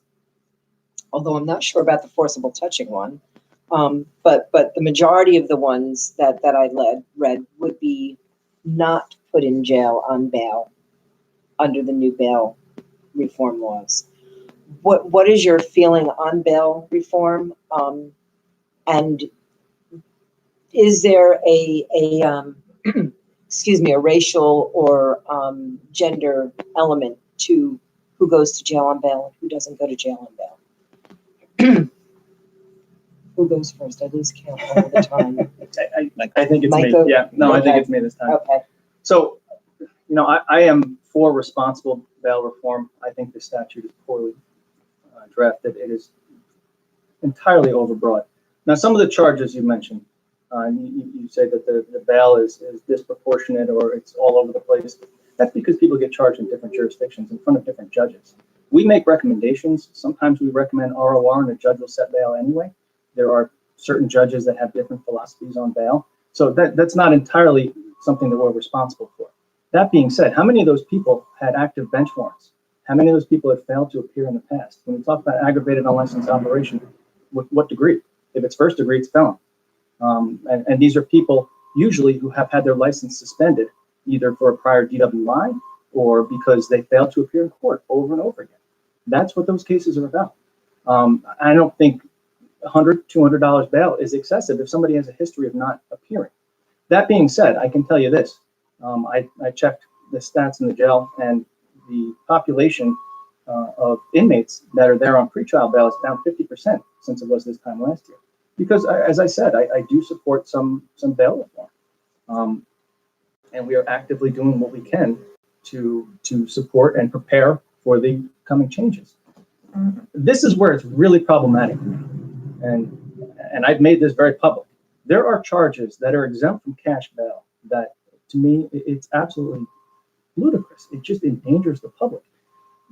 although I'm not sure about the forcible touching one, but the majority of the ones that I read would be not put in jail on bail under the new bail reform laws. What is your feeling on bail reform? And is there a excuse me, a racial or gender element to who goes to jail on bail and who doesn't go to jail on bail? Who goes first? I lose count all the time. I think it's Michael? me. Yeah, no, I think Okay. it's me this time. Okay. So, I am for responsible bail reform. I think the statute is poorly drafted. It is entirely overbroad. Now, some of the charges you mentioned, you say that the bail is disproportionate or it's all over the place. That's because people get charged in different jurisdictions in front of different judges. We make recommendations. Sometimes we recommend ROR and a judge will set bail anyway. There are certain judges that have different philosophies on bail. So that's not entirely something that we're responsible for. That being said, how many of those people had active bench warrants? How many of those people had failed to appear in the past? When we talk about aggravated unlicensed operation, what degree? If it's first degree, it's felon. And these are people usually who have had their license suspended, either for a prior DWI or because they failed to appear in court over and over again. That's what those cases are about. I don't think $100, $200 bail is excessive if somebody has a history of not appearing. That being said, I can tell you this. I checked the stats in the jail, and the population of inmates that are there on pretrial bail is down 50% since it was this time last year. Because, as I said, I do support some bail reform. and we are actively doing what we can to support and prepare for the coming changes. This is where it's really problematic, and I've made this very public. There are charges that are exempt from cash bail that, to me, it's absolutely ludicrous. It just endangers the public.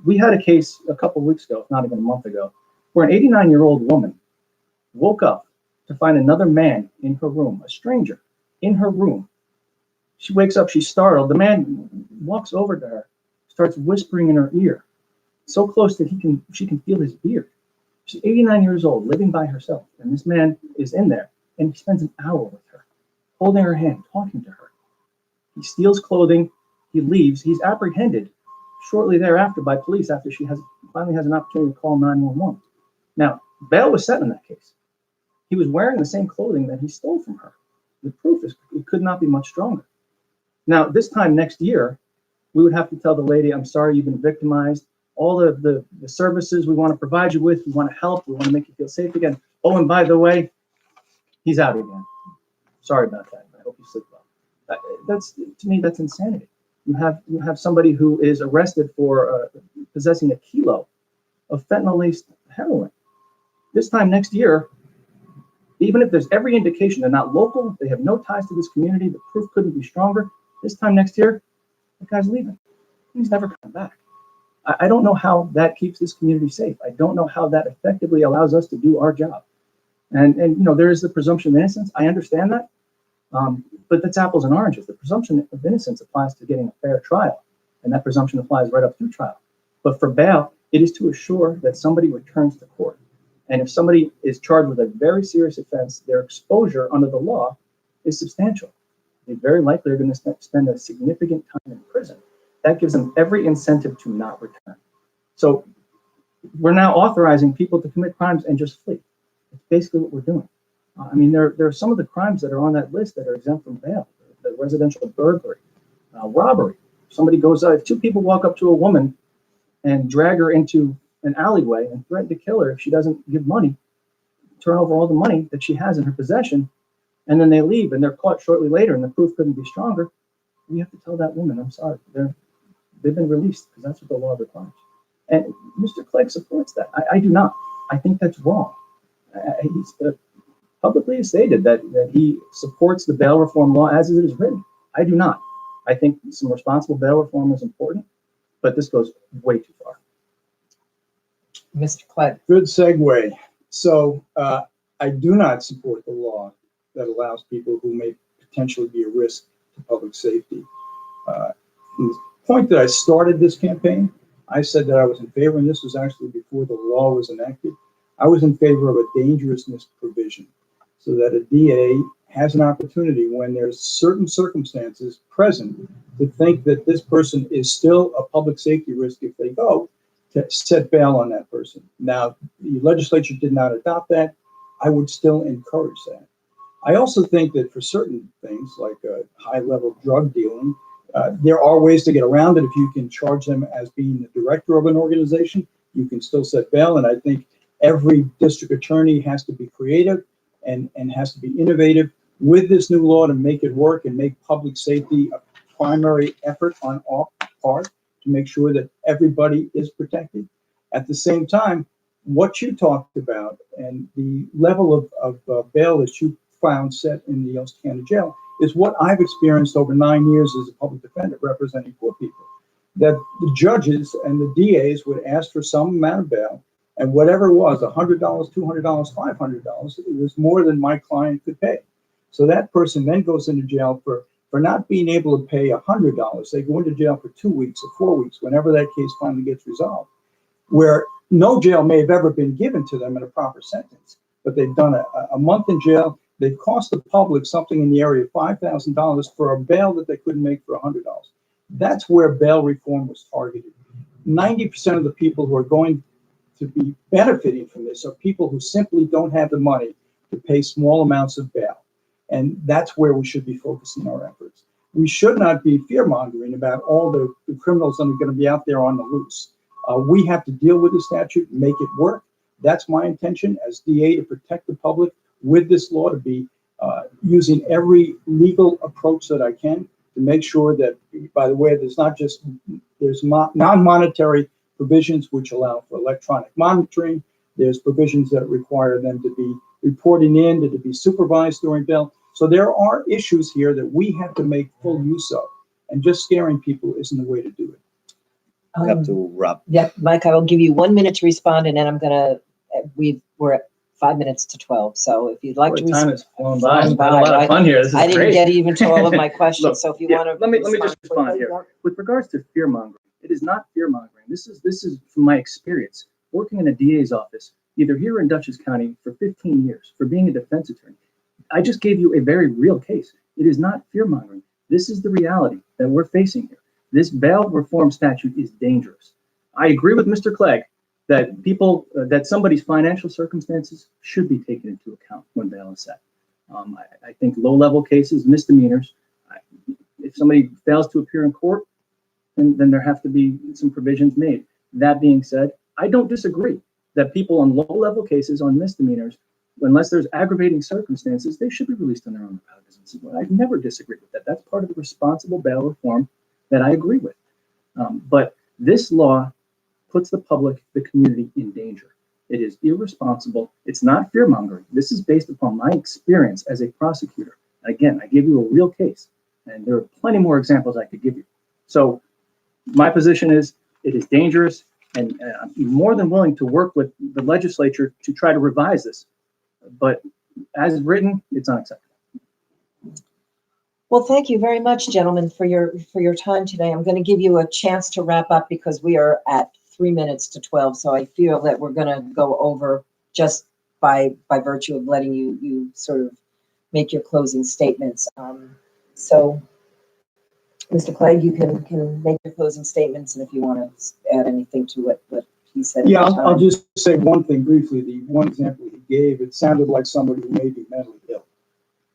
We had a case a couple of weeks ago, if not even a month ago, where an 89-year-old woman woke up to find another man in her room, a stranger in her room. She wakes up, she's startled. The man walks over to her, starts whispering in her ear, so close that she can feel his beard. She's 89 years old, living by herself, and this man is in there, and he spends an hour with her, holding her hand, talking to her. He steals clothing, he leaves, he's apprehended shortly thereafter by police after she finally has an opportunity to call 911. Now, bail was set in that case. He was wearing the same clothing that he stole from her. The proof it could not be much stronger. Now, this time next year, we would have to tell the lady, I'm sorry, you've been victimized. All the services we want to provide you with, we want to help, we want to make you feel safe again. Oh, and by the way, he's out again. Sorry about that. I hope you sleep well. To me, that's insanity. You have somebody who is arrested for possessing a kilo of fentanyl-laced heroin. This time next year, even if there's every indication they're not local, they have no ties to this community, the proof couldn't be stronger, this time next year, the guy's leaving. He's never coming back. I don't know how that keeps this community safe. I don't know how that effectively allows us to do our job. And there is the presumption of innocence. I understand that, but that's apples and oranges. The presumption of innocence applies to getting a fair trial, and that presumption applies right up through trial. But for bail, it is to assure that somebody returns to court. And if somebody is charged with a very serious offense, their exposure under the law is substantial. They very likely are going to spend a significant time in prison. That gives them every incentive to not return. So we're now authorizing people to commit crimes and just flee. It's basically what we're doing. There are some of the crimes that are on that list that are exempt from bail. The residential burglary, robbery. Somebody goes out, if two people walk up to a woman and drag her into an alleyway and threaten to kill her if she doesn't give money, turn over all the money that she has in her possession, and then they leave and they're caught shortly later and the proof couldn't be stronger, we have to tell that woman, I'm sorry, they've been released because that's what the law requires. And Mr. Clegg supports that. I do not. I think that's wrong. He's publicly stated that he supports the bail reform law as it is written. I do not. I think some responsible bail reform is important, but this goes way too far. Mr. Clegg. Good segue. So I do not support the law that allows people who may potentially be a risk to public safety. From the point that I started this campaign, I said that I was in favor, and this was actually before the law was enacted, I was in favor of a dangerousness provision so that a DA has an opportunity when there's certain circumstances present to think that this person is still a public safety risk if they go, to set bail on that person. Now, the legislature did not adopt that. I would still encourage that. I also think that for certain things like high-level drug dealing, there are ways to get around it. If you can charge them as being the director of an organization, you can still set bail. And I think every district attorney has to be creative and has to be innovative with this new law to make it work and make public safety a primary effort on our part to make sure that everybody is protected. At the same time, what you talked about and the level of bail that you found set in the Ulster County Jail is what I've experienced over 9 years as a public defender representing poor people. That the judges and the DAs would ask for some amount of bail, and whatever it was, $100, $200, $500, it was more than my client could pay. So that person then goes into jail for not being able to pay $100. They go into jail for 2 weeks or 4 weeks, whenever that case finally gets resolved, where no jail may have ever been given to them in a proper sentence, but they've done a month in jail. They've cost the public something in the area of $5,000 for a bail that they couldn't make for $100. That's where bail reform was targeted. 90% of the people who are going to be benefiting from this are people who simply don't have the money to pay small amounts of bail. And that's where we should be focusing our efforts. We should not be fear-mongering about all the criminals that are going to be out there on the loose. We have to deal with the statute, make it work. That's my intention as DA, to protect the public with this law, to be using every legal approach that I can to make sure that, by the way, there's non-monetary provisions which allow for electronic monitoring. There's provisions that require them to be reporting in, to be supervised during bail. So there are issues here that we have to make full use of, and just scaring people isn't the way to do it. We have to wrap. Yeah, Mike, I will give you 1 minute to respond, and then I'm gonna, we're at 5 minutes to 12. So if you'd like to Boy, time respond. has flown by. It's been by. a lot of fun here. This is I didn't great. get even to all of my questions, Look, so if you yeah, want to. let me just respond here. With regards to fear mongering, it is not fear mongering. This is from my experience working in a DA's office, either here in Dutchess County for 15 years, for being a defense attorney. I just gave you a very real case. It is not fear mongering. This is the reality that we're facing here. This bail reform statute is dangerous. I agree with Mr. Clegg that that somebody's financial circumstances should be taken into account when bail is set. I think low-level cases, misdemeanors, if somebody fails to appear in court, then there have to be some provisions made. That being said, I don't disagree that people on low-level cases, on misdemeanors, unless there's aggravating circumstances, they should be released on their own cognizance. I've never disagreed with that. That's part of the responsible bail reform that I agree with. But this law puts the public, the community in danger. It is irresponsible. It's not fear-mongering. This is based upon my experience as a prosecutor. Again, I give you a real case, and there are plenty more examples I could give you. So my position is it is dangerous, and I'm more than willing to work with the legislature to try to revise this. But as written, it's unacceptable. Well, thank you very much, gentlemen, for your time today. I'm going to give you a chance to wrap up because we are at 3 minutes to 12. So I feel that we're going to go over just by virtue of letting you sort of make your closing statements. So, Mr. Clegg, you can make your closing statements, and if you want to add anything to what he said. Yeah, I'll just say one thing briefly. The one example he gave, it sounded like somebody who may be mentally ill.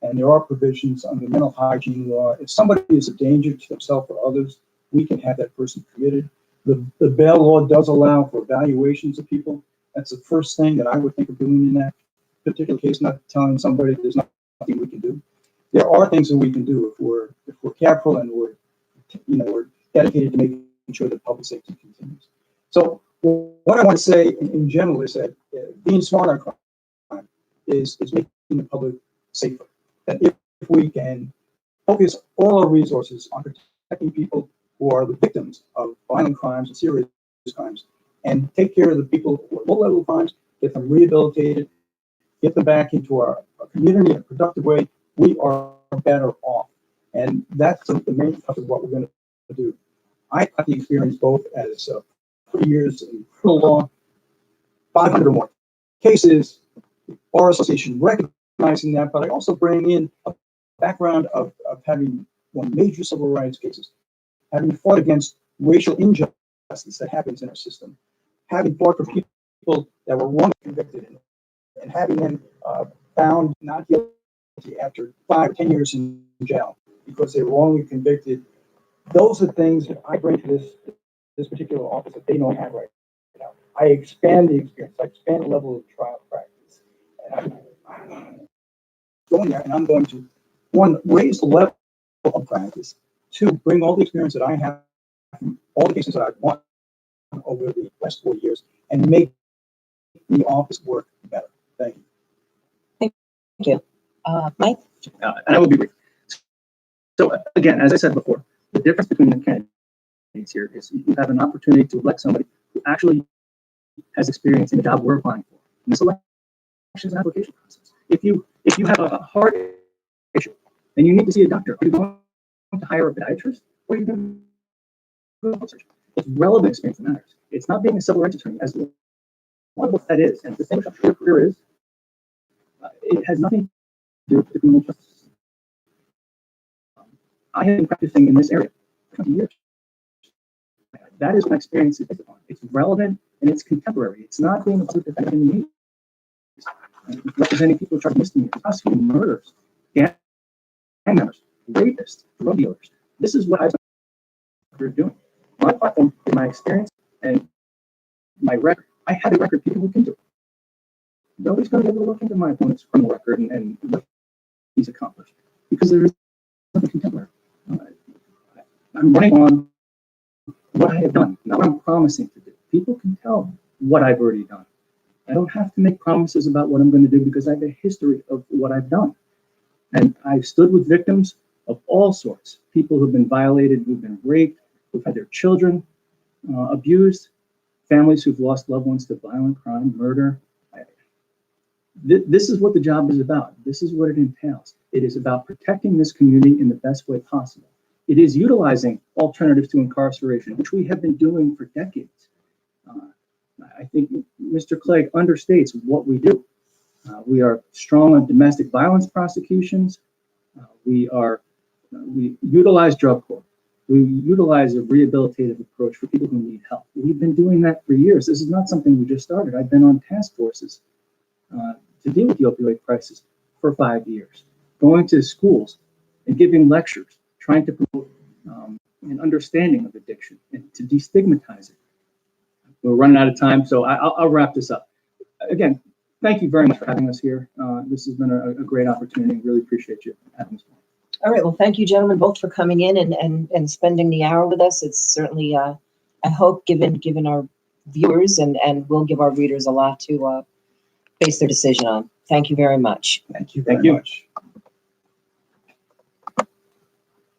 And there are provisions under mental hygiene law. If somebody is a danger to himself or others, we can have that person committed. The bail law does allow for evaluations of people. That's the first thing that I would think of doing in that particular case, not telling somebody there's nothing we can do. There are things that we can do if we're careful and we're dedicated to making sure that public safety continues. So what I want to say in general is that being smart on crime is making the public safer. That if we can focus all our resources on protecting people who are the victims of violent crimes and serious crimes, and take care of the people who are low-level crimes, get them rehabilitated, get them back into our community in a productive way, we are better off. And that's the main thrust of what we're going to do. I got the experience both as 3 years in criminal law, 500 or more cases, Bar Association recognizing that, but I also bring in a background of having won major civil rights cases, having fought against racial injustice that happens in our system, having fought for people that were wrongly convicted, and having them found not guilty after 5 or 10 years in jail because they were wrongly convicted. Those are things that I bring to this particular office that they don't have right now. I expand the experience. I expand the level of trial practice. And I'm going there, and I'm going to, one, raise the level of practice. Two, bring all the experience that I have from all the cases that I've won over the last 4 years and make the office work better. Thank you. Thank you. Mike? And I will be brief. So again, as I said before, the difference between the candidates here is you have an opportunity to elect somebody who actually has experience in the job we're applying for. And this election is an application process. If you have a heart issue and you need to see a doctor, are you going to hire a podiatrist or are you going to go to surgeon? It's relevant experience that matters. It's not being a civil rights attorney, as what that is, and the thing about your career is, it has nothing to do with the criminal justice system. I have been practicing in this area for 20 years. That is my experience is based upon. It's relevant and it's contemporary. It's not being a public defender in the news. Representing people charged with misdemeanors, prosecuting murders, gang members, rapists, drug dealers. This is what I've been doing. My platform is my experience and my record. I had a record people look into. Nobody's going to be able to look into my opponent's criminal record and what he's accomplished because there is nothing contemporary. I'm running on what I have done, not what I'm promising to do. People can tell what I've already done. I don't have to make promises about what I'm going to do because I have a history of what I've done. And I've stood with victims of all sorts, people who've been violated, who've been raped, who've had their children abused, families who've lost loved ones to violent crime, murder. This is what the job is about. This is what it entails. It is about protecting this community in the best way possible. It is utilizing alternatives to incarceration, which we have been doing for decades. I think Mr. Clegg understates what we do. We are strong on domestic violence prosecutions. We utilize drug court. We utilize a rehabilitative approach for people who need help. We've been doing that for years. This is not something we just started. I've been on task forces to deal with the opioid crisis for 5 years, going to schools and giving lectures, trying to promote an understanding of addiction and to destigmatize it. We're running out of time, so I'll wrap this up. Again, thank you very much for having us here. This has been a great opportunity. Really appreciate you having us. All right, well, thank you, gentlemen, both for coming in and spending the hour with us. It's certainly, I hope, given our viewers and will give our readers a lot to base their decision on. Thank you very much. Thank you Thank very you. much.